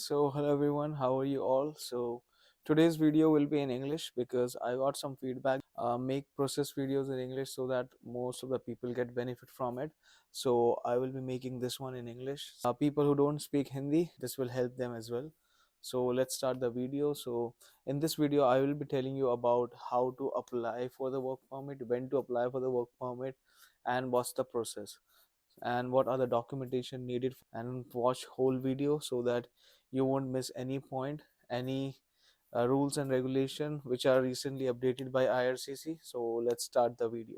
Hello everyone, how are you all? Today's video will be in English because I got some feedback. Make process videos in English so that most of the people get benefit from it. So, I will be making this one in English. People who don't speak Hindi, this will help them as well. So, let's start the video. In this video, I will be telling you about how to apply for the work permit, when to apply for the work permit, and what's the process and what are the documentation needed, and watch whole video so that you won't miss any point, any rules and regulation which are recently updated by IRCC. So let's start the video.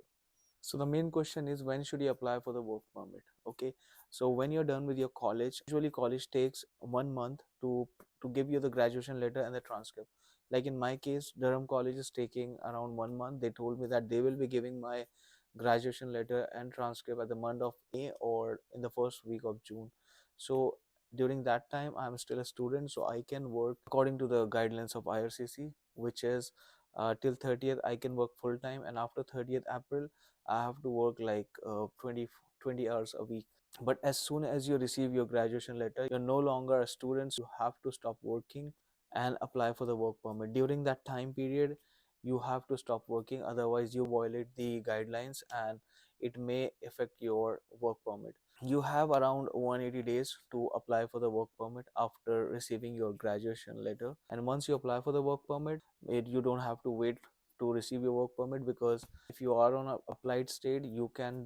So the main question is, when should you apply for the work permit? Okay, so when you're done with your college, usually college takes 1 month to give you the graduation letter and the transcript. Like in my case, Durham College is taking around 1 month. They told me that they will be giving my graduation letter and transcript at the month of May or in the first week of June. So during that time, I'm still a student, so I can work according to the guidelines of IRCC, which is till 30th I can work full time, and after 30th April I have to work like 20 hours a week. But as soon as you receive your graduation letter, you're no longer a student, so you have to stop working and apply for the work permit. During that time period, you have to stop working, otherwise you violate the guidelines and it may affect your work permit. You have around 180 days to apply for the work permit after receiving your graduation letter. And once you apply for the work permit, you don't have to wait to receive your work permit, because if you are on a applied state, you can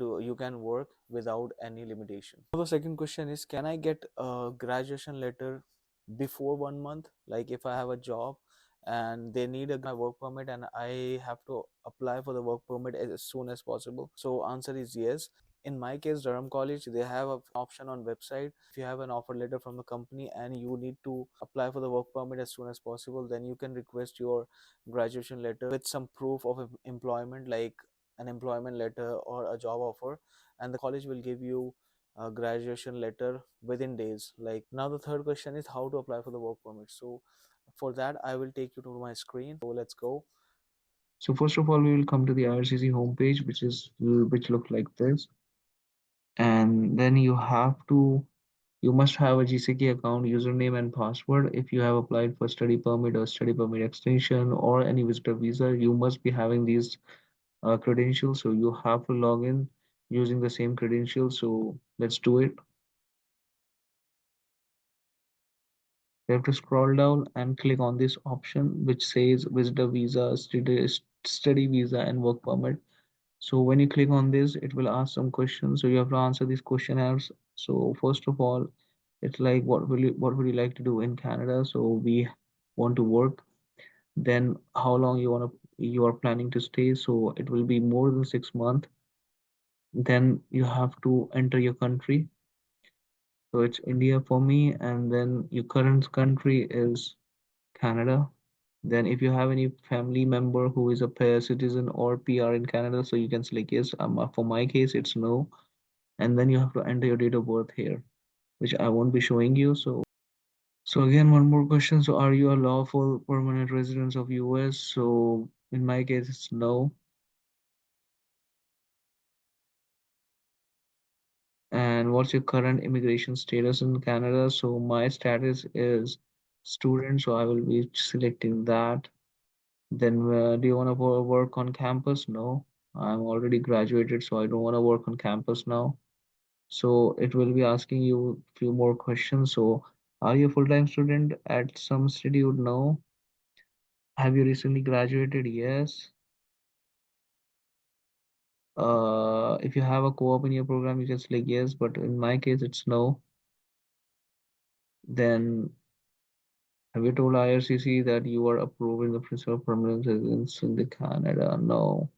work without any limitation. Now the second question is, can I get a graduation letter before 1 month? Like if I have a job and they need my work permit and I have to apply for the work permit as soon as possible. So answer is yes. In my case, Durham College, they have an option on website. If you have an offer letter from the company and you need to apply for the work permit as soon as possible, then you can request your graduation letter with some proof of employment, like an employment letter or a job offer, and the college will give you a graduation letter within days. Like, now the third question is how to apply for the work permit. So for that, I will take you to my screen. So let's go. So first of all, we will come to the IRCC homepage, which looks like this, and then you must have a GCK account, username and password. If you have applied for study permit or study permit extension or any visitor visa, you must be having these credentials. So you have to log in using the same credentials. So let's do it. You have to scroll down and click on this option which says visitor visa, study visa, and work permit. So when you click on this, it will ask some questions. So you have to answer these questionnaires. So first of all, it's like what would you like to do in Canada? So we want to work. Then how long you are planning to stay? So it will be more than 6 months. Then you have to enter your country. So it's India for me, and then your current country is Canada. Then if you have any family member who is a pair citizen or PR in Canada, so you can select yes. For my case, it's no. And then you have to enter your date of birth here, which I won't be showing you. So again, one more question. So are you a lawful permanent resident of US? So in my case, it's no. And what's your current immigration status in Canada? So my status is student, so I will be selecting that. Then do you want to work on campus? No, I'm already graduated, so I don't want to work on campus now. So it will be asking you a few more questions. So are you a full-time student at some institute? No. Have you recently graduated? Yes. If you have a co-op in your program, you can select yes, but in my case, it's no. Then have you told IRCC that you are approving the principle of permanent residence in the Canada? No.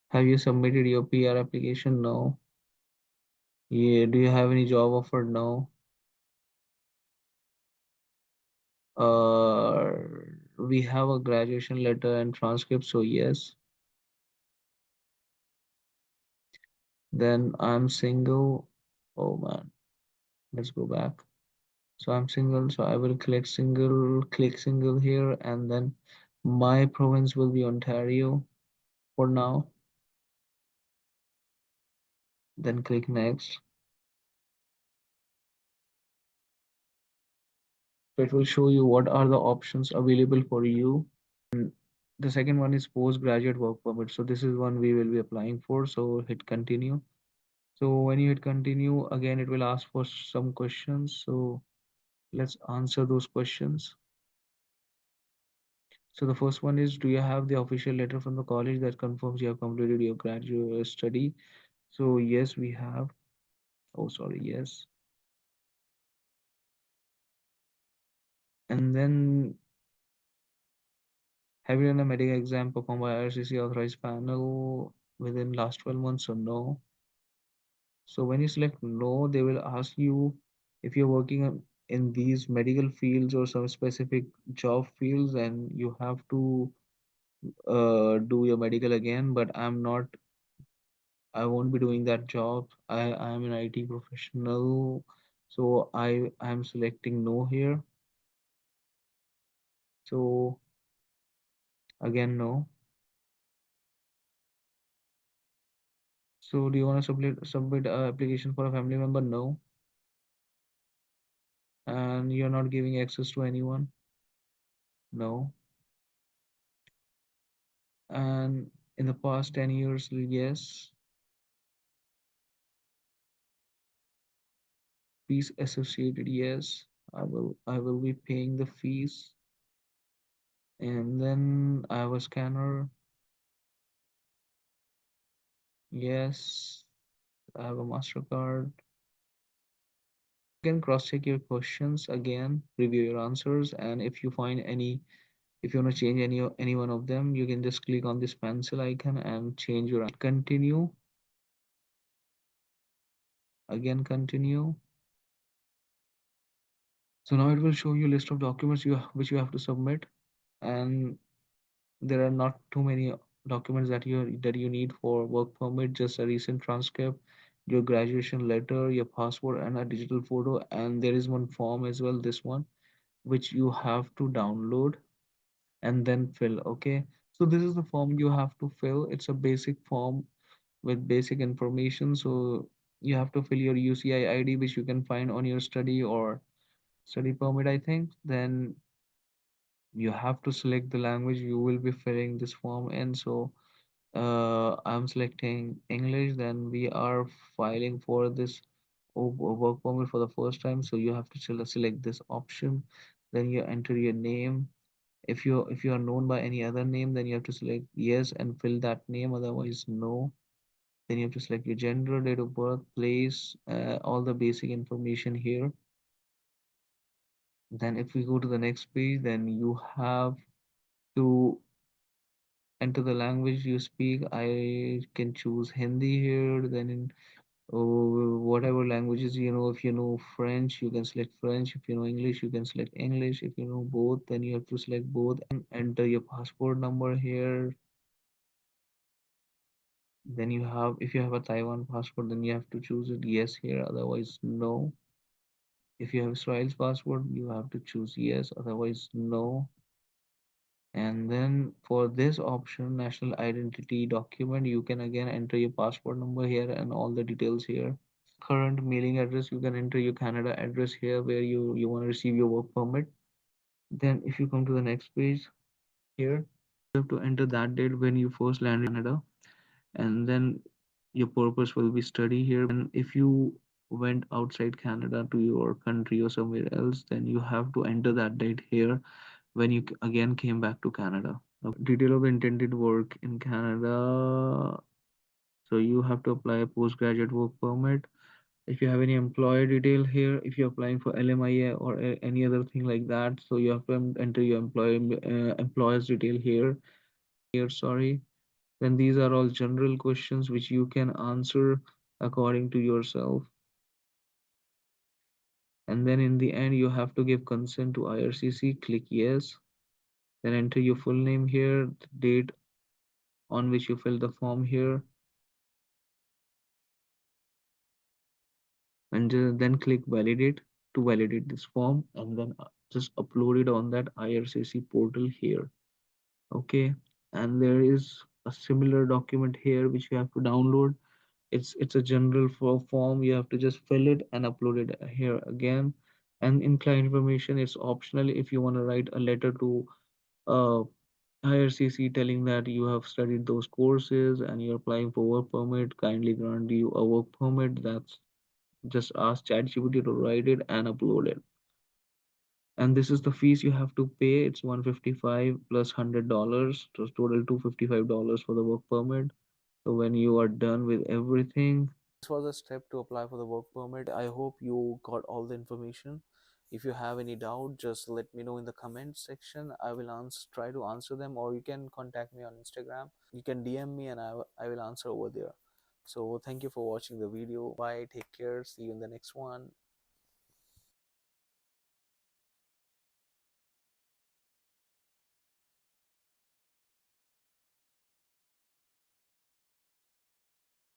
Have you submitted your PR application? No. Yeah. Do you have any job offer? No. Uh, we have a graduation letter and transcript, so yes. Then I'm single. Oh man, let's go back. So I'm single, so I will click single here, and then my province will be Ontario for now. Then click next. So it will show you what are the options available for you. And the second one is postgraduate work permit. So this is one we will be applying for. So hit continue. So when you hit continue, again it will ask for some questions. So let's answer those questions. So the first one is, do you have the official letter from the college that confirms you have completed your graduate study? So yes, we have. Oh, sorry, yes. And then, have you done a medical exam performed by IRCC authorized panel within last 12 months or no? So when you select no, they will ask you if you're working in these medical fields or some specific job fields, and you have to do your medical again. But I won't be doing that job. I am an IT professional, so I'm selecting no here. So again, no. So do you want to submit a application for a family member? No. And you're not giving access to anyone? No. And in the past 10 years, yes. Fees associated, yes. I will be paying the fees. And then I have a scanner. Yes. I have a MasterCard. You can cross check your questions again, review your answers, and if you find any, if you want to change any one of them, you can just click on this pencil icon and change your continue. Again, continue. So now it will show you a list of documents which you have to submit, and there are not too many documents that you need for work permit. Just a recent transcript, your graduation letter, your passport, and a digital photo. And there is one form as well, this one, which you have to download and then fill. Okay, so this is the form you have to fill. It's a basic form with basic information. So you have to fill your UCI ID, which you can find on your study or study permit, I think. Then you have to select the language you will be filling this form in. So I'm selecting English. Then we are filing for this work permit for the first time, so you have to select this option. Then you enter your name. If you are known by any other name, then you have to select yes and fill that name, otherwise no. Then you have to select your gender, date of birth, place, all the basic information here. Then if we go to the next page, then you have to enter the language you speak. I can choose Hindi here. Then in whatever languages, if you know French, you can select French. If you know English, you can select English. If you know both, then you have to select both and enter your passport number here. Then if you have a Taiwan passport, then you have to choose it yes here, otherwise no. If you have Israel's passport, you have to choose yes, otherwise no. And then for this option, national identity document, you can again enter your passport number here and all the details here. Current mailing address, you can enter your Canada address here where you want to receive your work permit. Then if you come to the next page here, you have to enter that date when you first landed in Canada, and then your purpose will be study here. And if you went outside Canada to your country or somewhere else, then you have to enter that date here when you again came back to Canada. Detail of intended work in Canada. So you have to apply a postgraduate work permit. If you have any employer detail here, if you're applying for LMIA or any other thing like that, so you have to enter your employer's detail here. Sorry. Then these are all general questions which you can answer according to yourself. And then in the end, you have to give consent to IRCC. Click yes. Then enter your full name here, the date on which you fill the form here, and then click validate to validate this form, and then just upload it on that IRCC portal here. Okay, and there is a similar document here which you have to download. It's a general form. You have to just fill it and upload it here again. And in client information, it's optional. If you want to write a letter to uh, IRCC telling that you have studied those courses and you're applying for work permit, kindly grant you a work permit. That's just ask ChatGPT to write it and upload it. And this is the fees you have to pay. It's 155 plus $100, so total $255 for the work permit. So when you are done with everything, This was a step to apply for the work permit. I hope you got all the information. If you have any doubt, just let me know in the comment section. I will try to answer them, or you can contact me on Instagram. You can DM me and I will answer over there. So thank you for watching the video. Bye, take care, see you in the next one.